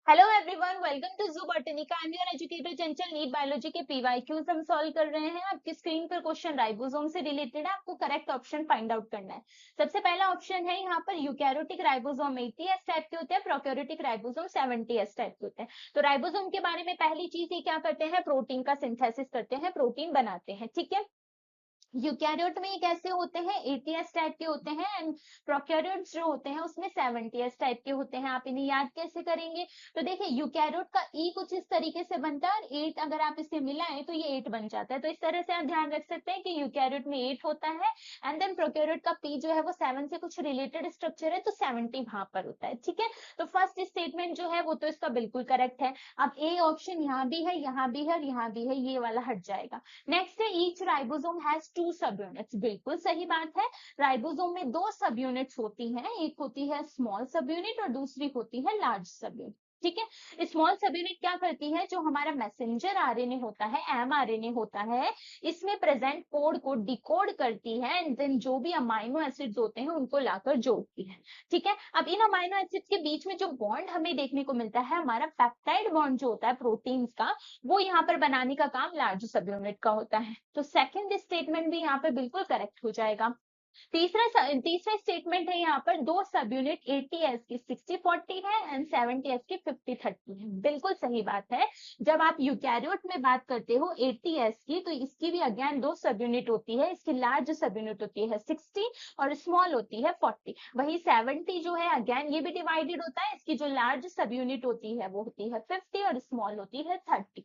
Hello everyone, welcome to जू Botanica. I am your educator Chanchal. NEET biology के PYQs हम solve कर रहे हैं। आपकी स्क्रीन पर क्वेश्चन राइबोसोम से रिलेटेड है। आपको करेक्ट ऑप्शन फाइंड आउट करना है। सबसे पहला ऑप्शन है यहाँ पर यूकैरियोटिक राइबोसोम 80s टाइप के होते हैं, प्रोकैरियोटिक राइबोसोम 70s टाइप के होते हैं। तो राइबोसोम के बारे में पहली चीज ये क्या करते हैं, प्रोटीन का सिंथेसिस करते हैं, प्रोटीन बनाते हैं। ठीक है। यूकैरियोट में ये कैसे होते हैं, 80s टाइप के होते हैं एंड प्रोकैरियोट्स जो होते हैं उसमें 70s टाइप के होते हैं। आप इन्हें याद कैसे करेंगे, तो देखिए यूकैरियोट का ई कुछ इस तरीके से बनता है और 8 अगर आप इसे मिलाएं तो ये 8 बन जाता है। तो इस तरह से आप ध्यान रख सकते हैं कि यूकैरियोट में 8 होता है एंड देन प्रोकैरियोट का पी जो है वो 7 से कुछ रिलेटेड स्ट्रक्चर है तो 70 वहां पर होता है। ठीक है। तो फर्स्ट स्टेटमेंट जो है वो तो इसका बिल्कुल करेक्ट है। अब ए ऑप्शन यहाँ भी है, यहाँ भी है और यहाँ भी है, ये वाला हट जाएगा। नेक्स्ट है ईच राइबोसोम हैज 2 सब यूनिट्स। बिल्कुल सही बात है। राइबोसोम में 2 सब यूनिट्स होती हैं, एक होती है स्मॉल सब यूनिट और दूसरी होती है लार्ज सब यूनिट। ठीक है। स्मॉल सब यूनिट क्या करती है, जो हमारा मैसेंजर आरएनए होता है, एमआरएनए होता है, इसमें प्रेजेंट कोड को डिकोड करती है एंड देन जो भी अमाइनो एसिड्स होते हैं उनको लाकर जोड़ती है। ठीक है। अब इन अमाइनो एसिड्स के बीच में जो बॉन्ड हमें देखने को मिलता है, हमारा पेप्टाइड बॉन्ड जो होता है प्रोटीन्स का, वो यहाँ पर बनाने का काम लार्ज सब यूनिट का होता है। तो सेकंड स्टेटमेंट भी यहाँ पे बिल्कुल करेक्ट हो जाएगा। तीसरा स्टेटमेंट है यहाँ पर, 2 सब यूनिट 80s की 60-40 है एंड 70s की 50-30 है। बिल्कुल सही बात है। जब आप यूकैरियोट में बात करते हो 80s की, तो इसकी भी अगेन 2 सब यूनिट होती है। इसकी लार्ज सब यूनिट होती है 60 और स्मॉल होती है 40। वही 70 जो है अगेन ये भी डिवाइडेड होता है। इसकी जो लार्ज सब यूनिट होती है वो होती है 50 और स्मॉल होती है 30।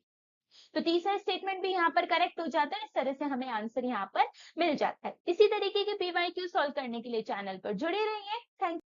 तो तीसरा स्टेटमेंट भी यहाँ पर करेक्ट हो जाता है। इस तरह से हमें आंसर यहाँ पर मिल जाता है। इसी तरीके के पीवाईक्यू सॉल्व करने के लिए चैनल पर जुड़े रहिए। थैंक